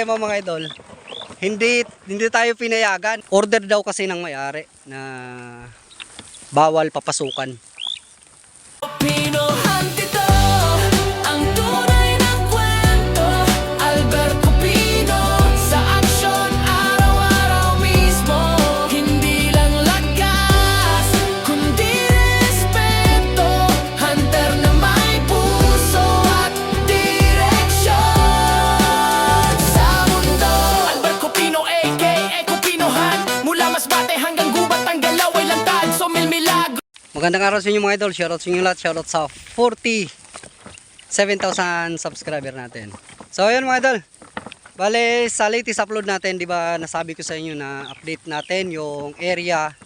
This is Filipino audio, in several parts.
problema mga idol, hindi tayo pinayagan. Order daw kasi ng may-ari na bawal papasukan. Pinohan dito ang tunay na kwento. Alberto Pino sa aksyon araw-araw mismo. Hindi lang lakas kundi respeto. Hunter na may puso at direksyon sa mundo. Alberto Pino aka Kupinohan. Mula Masbate hanggang Gubat ang galaw ay lantad. So milagro. Magandang araw sa inyo mga idol, shoutout sa inyo lahat, shoutout sa 47,000 subscriber natin. So ayun mga idol, bale sa latest upload natin, di ba nasabi ko sa inyo na update natin yung area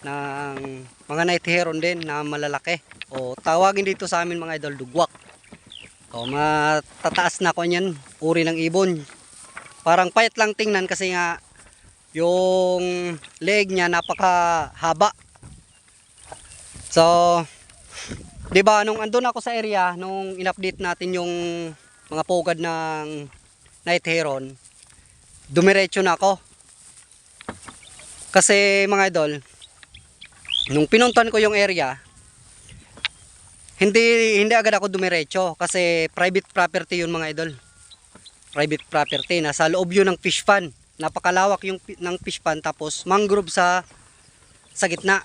ng mga night heron din na malalaki. O tawagin dito sa amin mga idol, dugwak. O matataas na ko niyan, uri ng ibon. Parang payat lang tingnan kasi nga yung leg niya napakahaba. So, 'di ba nung andun ako sa area nung in-update natin yung mga pugad ng night heron, dumiretso na ako. Kasi mga idol, nung pinuntan ko yung area, hindi agad ako dumiretso kasi private property yun mga idol. Private property, nasa loob yun ng fish pond. Napakalawak yung ng fish pond, tapos mangrove sa gitna.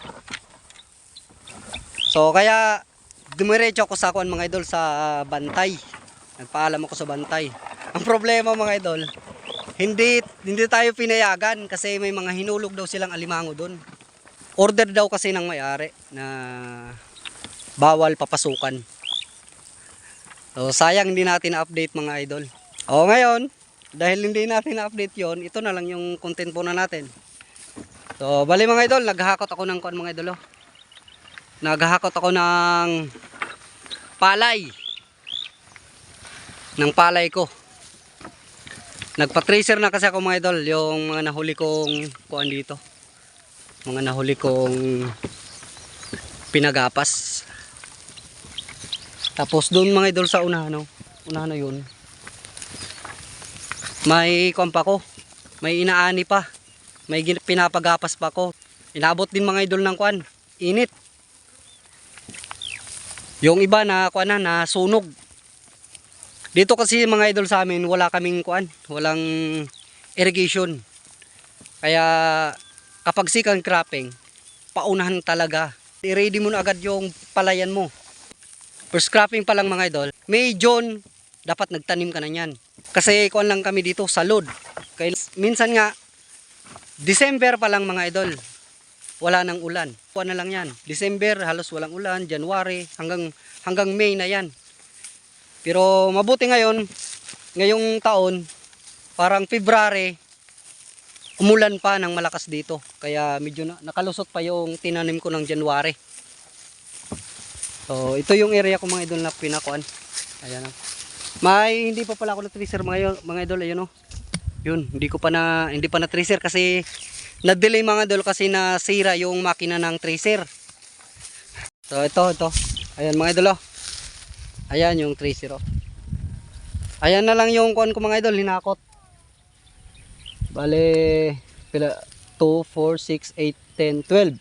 So kaya dumiretso ako sa kuan mga idol, sa bantay. Nagpaalam ako sa bantay. Ang problema mga idol, hindi tayo pinayagan kasi may mga hinulog daw silang alimango doon. Order daw kasi ng may-ari na bawal papasukan. So sayang hindi natin na-update mga idol. O ngayon, dahil hindi natin na-update yon, ito na lang yung content po na natin. So bali mga idol, naghahakot ako ng kuan mga idol. Naghahakot ako ng palay. Ng palay ko. Nagpa-tracer na kasi ako mga idol, yung mga nahuli kong kuan dito. Mga nahuli kong pinagapas. Tapos doon mga idol sa unahan, unahan na yun. May kuan pa ko. May inaani pa. May pinapagapas pa ko. Inabot din mga idol ng kuan. Init. Yung iba na kuan na sunog. Dito kasi mga idol sa amin wala kaming kuan, walang irrigation. Kaya kapag second cropping, paunahan talaga. I-ready mo na agad yung palayan mo. First cropping pa lang mga idol, May, June dapat nagtanim ka na niyan. Kasi kuan lang kami dito sa load. Kaya minsan nga December pa lang mga idol, wala nang ulan. Kuan na lang yan. December halos walang ulan, January hanggang May na yan. Pero mabuti ngayong taon, parang February, umulan pa ng malakas dito. Kaya medyo nakalusot pa yung tinanim ko ng January. So ito yung area ko mga idol na pinakuan. Ayan. May hindi pa pala ako na tracer mga idol, ayun Yun, hindi pa na tracer kasi na-delay mga idol kasi nasira yung makina ng tracer. So ito. Ayan mga idol. Ayan yung tracer. Ayan na lang yung kuan ko mga idol, hinakot. Bale 2, 4, 6, 8, 10, 12.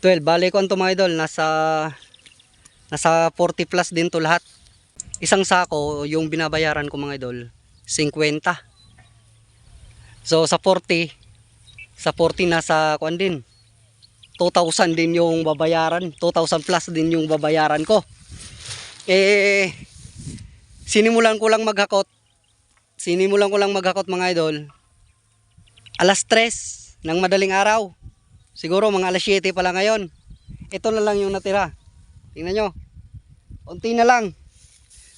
12 bale kuan to mga idol, nasa 40 plus din to lahat. Isang sako yung binabayaran ko mga idol, 50. So sa 40 nasa kuan din 2,000 din yung babayaran, 2,000 plus din yung babayaran ko. Sinimulan ko lang maghakot mga idol alas 3 ng madaling araw. Siguro mga alas 7 pa lang ngayon. Ito na lang yung natira. Tingnan nyo, unti na lang.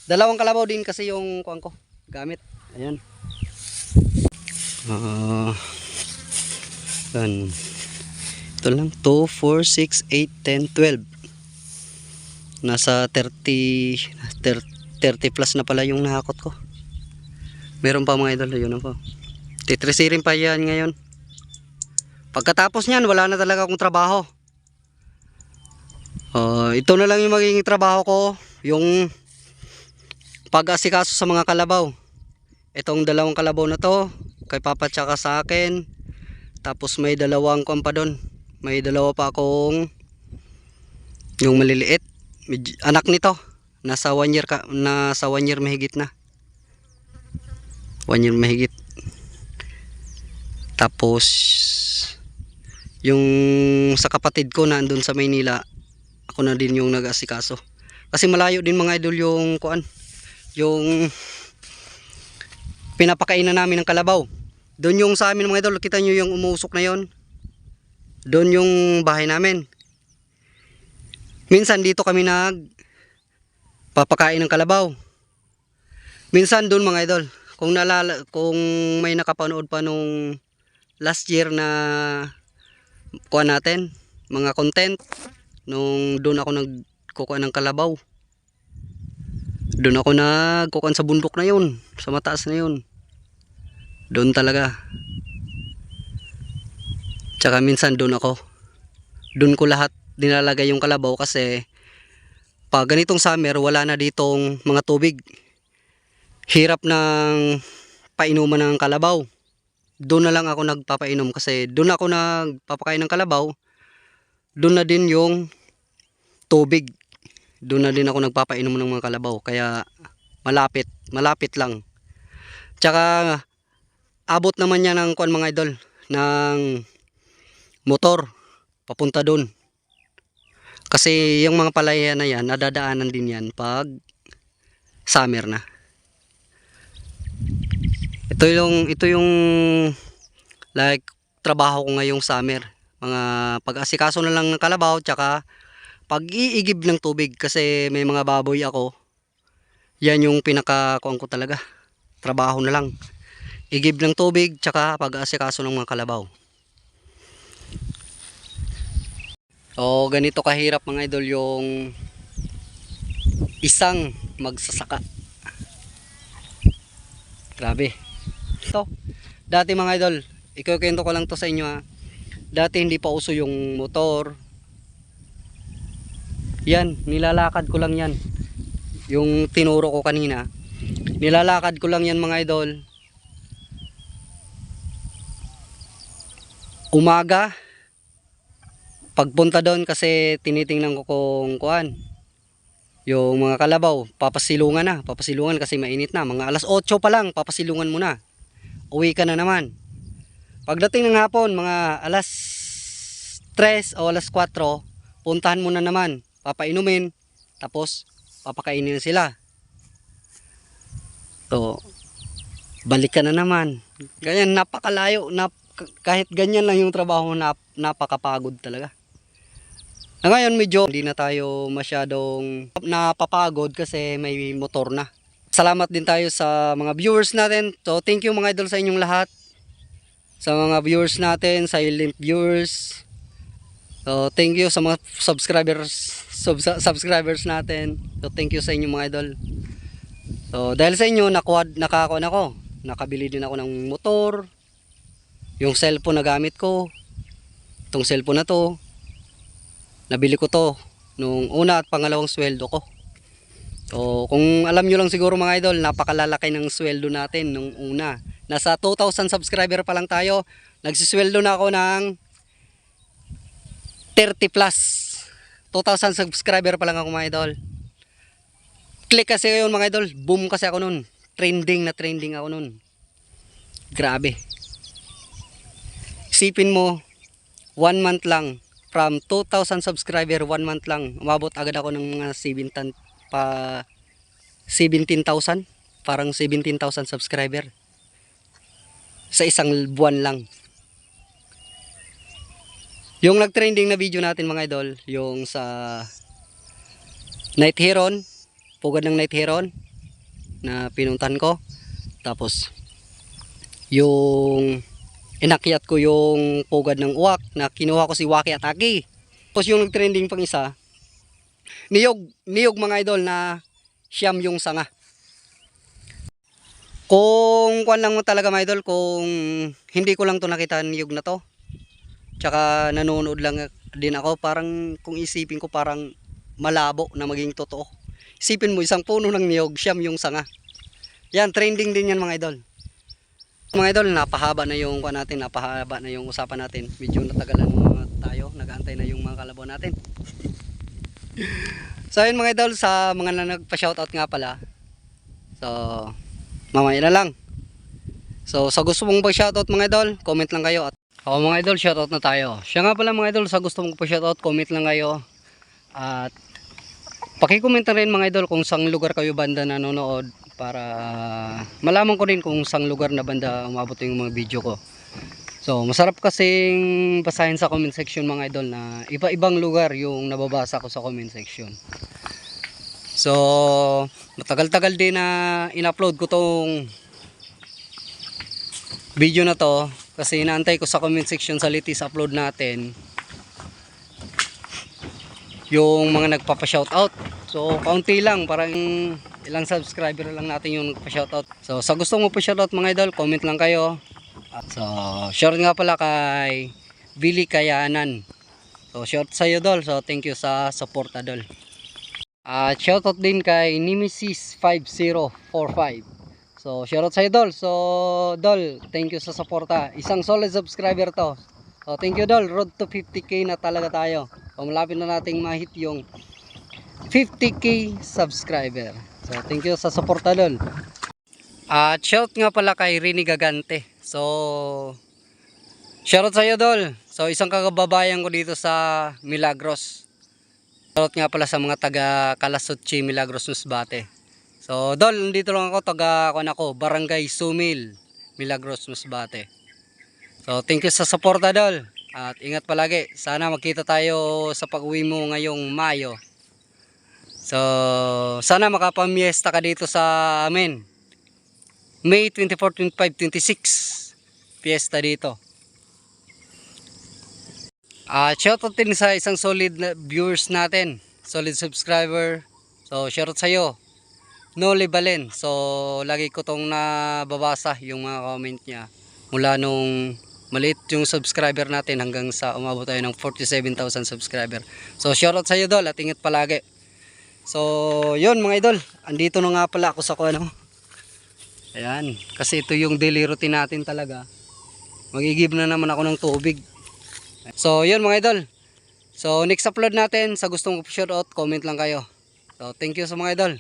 2 kalabaw din kasi yung kuan ko gamit. Ayan. Ito lang, 2, 4, 6, 8, 10, 12. Nasa 30 plus na pala yung nahakot ko. Meron pa mga idol, yun na po. Titresirin pa yan ngayon. Pagkatapos nyan, wala na talaga akong trabaho. Ito na lang yung magiging trabaho ko, yung pag-asikaso sa mga kalabaw. Itong dalawang kalabaw na to, kay Papa tsaka sa akin. Tapos may dalawang kuwan pa doon. May dalawa pa akong yung maliliit. Anak nito. Nasa 1 year nasa 1 year mahigit na. 1 year mahigit. Tapos yung sa kapatid ko na andun sa Maynila, ako na din yung nag-asikaso. Kasi malayo din mga idol yung kuan, yung pinapakainan namin ng kalabaw. Doon yung sa amin mga idol, kita nyo yung umuusok na yon. Doon yung bahay namin. Minsan dito kami papakain ng kalabaw. Minsan doon mga idol. Kung may nakapanood pa nung last year na kuha natin, mga content, nung doon ako nagkukuha ng kalabaw. Doon ako nagkukuha sa bundok na yun, sa mataas na yun. Doon talaga. Tsaka minsan doon ko lahat nilalagay yung kalabaw kasi pag ganitong summer wala na ditong mga tubig. Hirap ng painuman ng kalabaw. Doon na lang ako nagpapainom kasi doon ako nagpapakain ng kalabaw. Doon na din yung tubig. Doon na din ako nagpapainom ng mga kalabaw. Kaya malapit lang. Tsaka abot naman yan ng kuan mga idol, ng motor papunta doon. Kasi yung mga palaya na yan, nadadaanan din yan pag summer na. Ito yung like trabaho ko ngayong summer. Mga pag-asikaso na lang ng kalabaw tsaka pag-iigib ng tubig kasi may mga baboy ako. Yan yung pinakakuan ko talaga. Trabaho na lang. Igib ng tubig tsaka pag-asikaso ng mga kalabaw. O ganito kahirap mga idol yung isang magsasaka. Grabe. So, dati mga idol, ikukwento ko lang to sa inyo ha. Dati hindi pa uso yung motor. Yan, nilalakad ko lang yan. Yung tinuro ko kanina. Nilalakad ko lang yan mga idol. Umaga, pagpunta doon kasi tinitingnan ko kung kuan. Yung mga kalabaw, papasilungan kasi mainit na. Mga alas 8 pa lang, papasilungan mo na. Uwi ka na naman. Pagdating ng hapon, mga alas 3 o alas 4, puntahan mo na naman. Papainumin, tapos papakainin na sila. So, balik ka na naman. Ganyan, napakalayo. Kahit ganyan lang yung trabaho, napakapagod talaga. Ngayon medyo hindi na tayo masyadong napapagod kasi may motor na. Salamat din tayo sa mga viewers natin. So thank you mga idol sa inyong lahat. Sa mga viewers natin, silent viewers. So thank you sa mga subscribers natin. So thank you sa inyong mga idol. So dahil sa inyo nakakuha na ako. Nakabili din ako ng motor. Yung cellphone na gamit ko. Itong cellphone na to. Nabili ko to nung una at pangalawang sweldo ko. So, kung alam nyo lang siguro mga idol, napakalalaki ng sweldo natin nung una. Nasa 2,000 subscriber pa lang tayo. Nagsisweldo na ako ng 30 plus. 2,000 subscriber pa lang ako mga idol. Click kasi yun mga idol. Boom kasi ako nun. Trending ako nun. Grabe. Isipin mo, 1 month lang. From 2,000 subscriber, 1 month lang. Umabot agad ako ng mga 17,000. Parang 17,000 subscriber. Sa isang buwan lang. Yung nag-trending na video natin mga idol, yung sa Night Heron, pugad ng Night Heron na pinuntan ko. Tapos yung inakyat ko yung pugad ng uwak na kinuha ko si Waki at Aki. Tapos yung nag-trending pang isa, niyog mga idol na siyam yung sanga. Kung kuan lang mo talaga mga idol, kung hindi ko lang to nakita niyog na to, tsaka nanonood lang din ako, parang kung isipin ko parang malabo na maging totoo. Isipin mo isang puno ng niyog, siyam yung sanga. Yan, trending din yan mga idol. Mga idol, napahaba na yung kuha natin, napahaba na yung usapan natin. Medyo natagalan tayo, nag-aantay na yung mga kalabaw natin. So ayun mga idol, sa mga na nagpa-shoutout nga pala. So mamaya na lang. So sa gusto mong pa-shoutout mga idol, comment lang kayo. At ako mga idol, shoutout na tayo. Siya nga pala mga idol, sa gusto mong pa-shoutout, comment lang kayo. At paki-comment na rin mga idol kung saang lugar kayo banda nanonood, para malaman ko rin kung saang lugar na banda umabot yung mga video ko. So masarap kasing basahin sa comment section mga idol na iba-ibang lugar yung nababasa ko sa comment section. So matagal-tagal din na in-upload ko tong video na to kasi inaantay ko sa comment section sa latest upload natin yung mga nagpapa-shoutout. So kaunti lang, parang ilang subscriber lang natin yung nagpa-shoutout. So sa gusto mo pa-shoutout mga idol, comment lang kayo. So short nga pala kay Billy Kayanan. So short sa iyo dol. So thank you sa support dol. At shoutout din kay Nemesis 5045. So shoutout sa iyo dol. So dol, thank you sa suporta. Isang solid subscriber to. So thank you dol. Road to 50k na talaga tayo. So malapit na nating ma-hit yung 50k subscriber. So thank you sa suporta dol. At shout nga pala kay Rini Gagante. So shoutout sa iyo dol. So isang kakababayan ko dito sa Milagros. Shoutout nga pala sa mga taga Kalasutchi, Milagros, Masbate. So dol, nandito lang ako, taga Barangay Sumil, Milagros, Masbate. So thank you sa suporta dol. At ingat palagi. Sana magkita tayo sa pag-uwi mo ngayong Mayo. So sana makapamiesta ka dito sa amin. May 24, 25, 26 fiesta dito. Shoutout din sa isang solid na viewers natin, solid subscriber. So shoutout sa iyo, Noli Balen. So lagi ko tong nababasa yung mga comment niya mula nung maliit yung subscriber natin hanggang sa umabot tayo ng 47,000 subscriber. So shoutout sa iyo dol at ingat palagi. So yun mga idol, andito na nga pala ako sa kuano. Ayan, kasi ito yung daily routine natin talaga. Magigib na naman ako ng tubig. So yun mga idol. So next upload natin, sa gustong shoutout, comment lang kayo. So thank you sa mga idol.